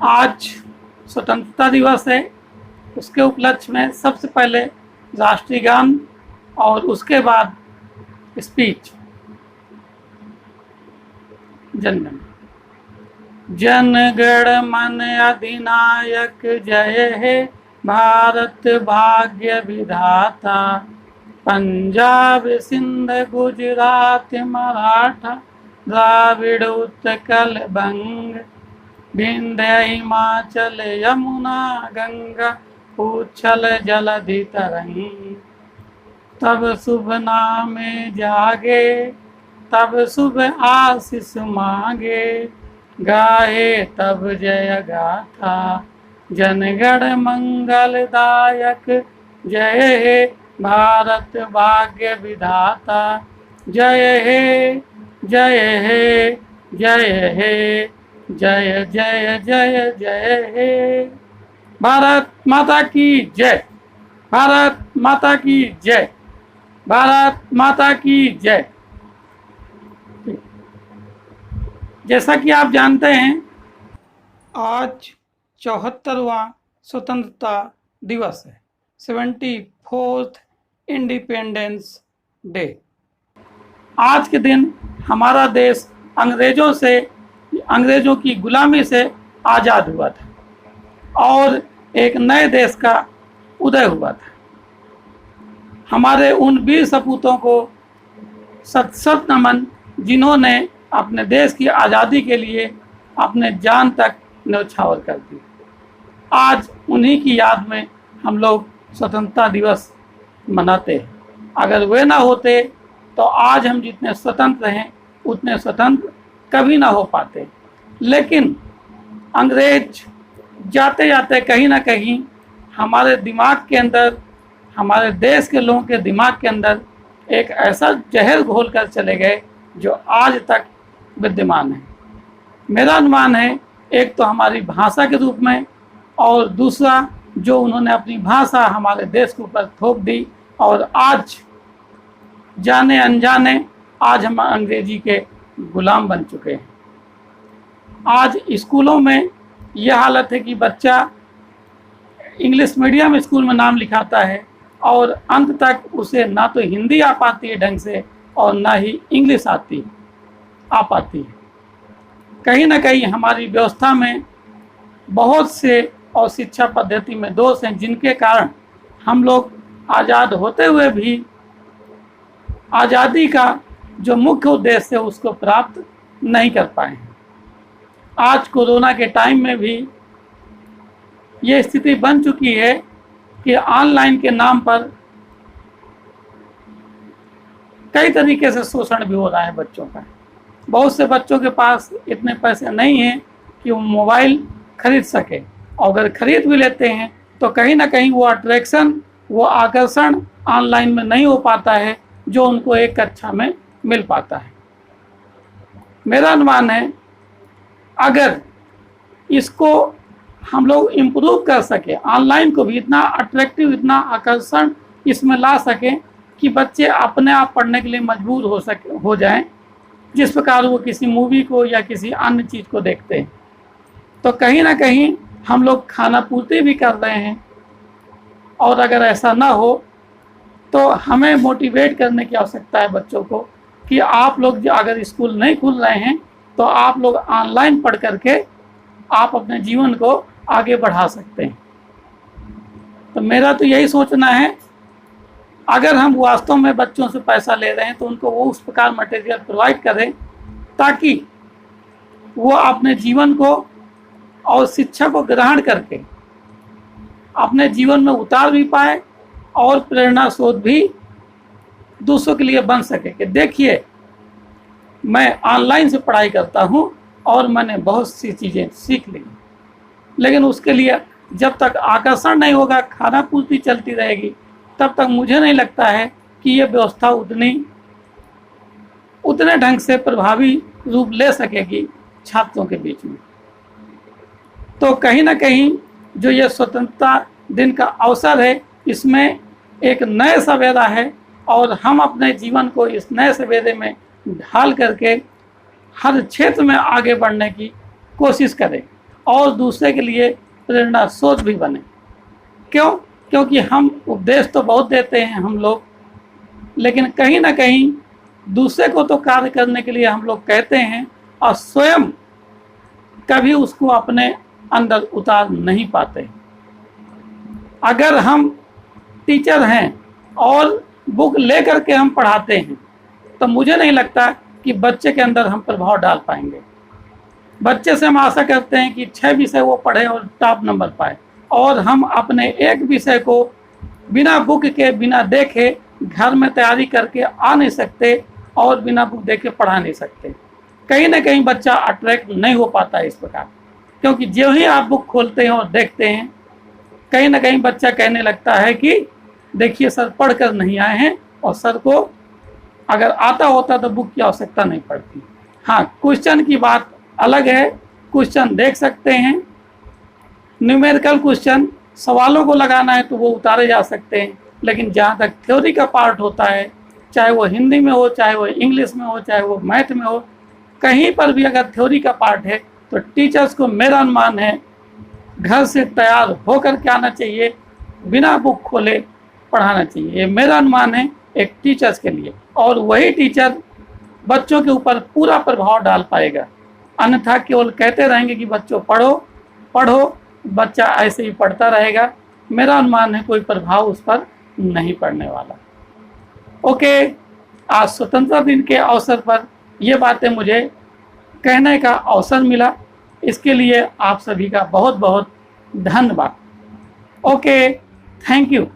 आज स्वतंत्रता दिवस है। उसके उपलक्ष्य में सबसे पहले राष्ट्रीय गान और उसके बाद स्पीच। जनगण जनगण मन अधिनायक जय हे, भारत भाग्य विधाता। पंजाब सिंध गुजरात मराठा, द्राविड़ उत्कल बंग। विंध्य हिमाचल यमुना गंगा, उच्छल जलधि तरंग। तब शुभ नाम जागे, तब शुभ आशीष मांगे। गाहे तब जय गाथा, जनगण मंगलदायक जय हे, भारत भाग्य विधाता। जय हे जय हे जय हे, जय जय जय जय हे। भारत माता की जय, भारत माता की जय, भारत माता की जय। जैसा कि आप जानते हैं, आज 74वां स्वतंत्रता दिवस है, 74th इंडिपेंडेंस डे। आज के दिन हमारा देश अंग्रेजों की गुलामी से आज़ाद हुआ था और एक नए देश का उदय हुआ था। हमारे उन वीर सपूतों को सत सत नमन, जिन्होंने अपने देश की आज़ादी के लिए अपने जान तक न्यौछावर कर दी। आज उन्हीं की याद में हम लोग स्वतंत्रता दिवस मनाते हैं। अगर वे ना होते तो आज हम जितने स्वतंत्र हैं उतने स्वतंत्र कभी ना हो पाते। लेकिन अंग्रेज जाते जाते कहीं ना कहीं हमारे दिमाग के अंदर, हमारे देश के लोगों के दिमाग के अंदर एक ऐसा जहर घोल कर चले गए जो आज तक विद्यमान है। मेरा अनुमान है, एक तो हमारी भाषा के रूप में, और दूसरा जो उन्होंने अपनी भाषा हमारे देश के ऊपर थोप दी, और आज जाने अनजाने आज हम अंग्रेजी के गुलाम बन चुके हैं। आज स्कूलों में यह हालत है कि बच्चा इंग्लिश मीडियम स्कूल में नाम लिखाता है और अंत तक उसे ना तो हिंदी आ पाती है ढंग से और ना ही इंग्लिश आ पाती है। कहीं ना कहीं हमारी व्यवस्था में बहुत से और शिक्षा पद्धति में दोष हैं, जिनके कारण हम लोग आज़ाद होते हुए भी आज़ादी का जो मुख्य उद्देश्य है उसको प्राप्त नहीं कर पाए हैं। आज कोरोना के टाइम में भी ये स्थिति बन चुकी है कि ऑनलाइन के नाम पर कई तरीके से शोषण भी हो रहा है बच्चों का। बहुत से बच्चों के पास इतने पैसे नहीं हैं कि वो मोबाइल खरीद सके, और अगर खरीद भी लेते हैं तो कहीं ना कहीं वो अट्रैक्शन, वो आकर्षण ऑनलाइन में नहीं हो पाता है जो उनको एक कक्षा में मिल पाता है। मेरा अनुमान है, अगर इसको हम लोग इम्प्रूव कर सके, ऑनलाइन को भी इतना अट्रैक्टिव, इतना आकर्षण इसमें ला सकें कि बच्चे अपने आप पढ़ने के लिए मजबूर हो जाएं, जिस प्रकार वो किसी मूवी को या किसी अन्य चीज़ को देखते हैं। तो कहीं ना कहीं हम लोग खाना पूर्ति भी कर रहे हैं। और अगर ऐसा ना हो तो हमें मोटिवेट करने की आवश्यकता है बच्चों को कि आप लोग अगर स्कूल नहीं खुल रहे हैं तो आप लोग ऑनलाइन पढ़ करके आप अपने जीवन को आगे बढ़ा सकते हैं। तो मेरा तो यही सोचना है, अगर हम वास्तव में बच्चों से पैसा ले रहे हैं तो उनको वो उस प्रकार मटेरियल प्रोवाइड करें ताकि वो अपने जीवन को और शिक्षा को ग्रहण करके अपने जीवन में उतार भी पाए और प्रेरणा स्रोत भी दूसरों के लिए बन सके कि देखिए, मैं ऑनलाइन से पढ़ाई करता हूँ और मैंने बहुत सी चीज़ें सीख ली। लेकिन उसके लिए जब तक आकर्षण नहीं होगा, खाना पूर्ति चलती रहेगी, तब तक मुझे नहीं लगता है कि ये व्यवस्था उतने ढंग से प्रभावी रूप ले सकेगी छात्रों के बीच में। तो कहीं ना कहीं जो ये स्वतंत्रता दिन का अवसर है, इसमें एक नए सवेरा है और हम अपने जीवन को इस नए सवेरे में ढाल करके हर क्षेत्र में आगे बढ़ने की कोशिश करें और दूसरे के लिए प्रेरणा स्रोत भी बने। क्यों? क्योंकि हम उपदेश तो बहुत देते हैं हम लोग, लेकिन कहीं ना कहीं दूसरे को तो कार्य करने के लिए हम लोग कहते हैं और स्वयं कभी उसको अपने अंदर उतार नहीं पाते। अगर हम टीचर हैं और बुक लेकर के हम पढ़ाते हैं तो मुझे नहीं लगता कि बच्चे के अंदर हम प्रभाव डाल पाएंगे। बच्चे से हम आशा करते हैं कि 6 विषय वो पढ़े और टॉप नंबर पाए, और हम अपने एक विषय को बिना बुक के, बिना देखे घर में तैयारी करके आ नहीं सकते और बिना बुक देखे पढ़ा नहीं सकते। कहीं ना कहीं बच्चा अट्रैक्ट नहीं हो पाता है इस प्रकार, क्योंकि जो ही आप बुक खोलते हैं और देखते हैं, कहीं ना कहीं बच्चा कहने लगता है कि देखिए सर पढ़ कर नहीं आए हैं, और सर को अगर आता होता तो बुक की आवश्यकता नहीं पड़ती। हाँ, क्वेश्चन की बात अलग है, क्वेश्चन देख सकते हैं, न्यूमेरिकल क्वेश्चन सवालों को लगाना है तो वो उतारे जा सकते हैं, लेकिन जहाँ तक थ्योरी का पार्ट होता है, चाहे वो हिंदी में हो, चाहे वो इंग्लिश में हो, चाहे वो मैथ में हो, कहीं पर भी अगर थ्योरी का पार्ट है तो टीचर्स को मेरा अनुमान है घर से तैयार होकर के आना चाहिए, बिना बुक खोले पढ़ाना चाहिए। ये मेरा अनुमान है एक टीचर्स के लिए, और वही टीचर बच्चों के ऊपर पूरा प्रभाव डाल पाएगा। अन्यथा केवल कहते रहेंगे कि बच्चों पढ़ो पढ़ो, बच्चा ऐसे ही पढ़ता रहेगा, मेरा अनुमान है कोई प्रभाव उस पर नहीं पड़ने वाला। ओके, आज स्वतंत्रता दिन के अवसर पर ये बातें मुझे कहने का अवसर मिला, इसके लिए आप सभी का बहुत बहुत धन्यवाद। Okay, thank you.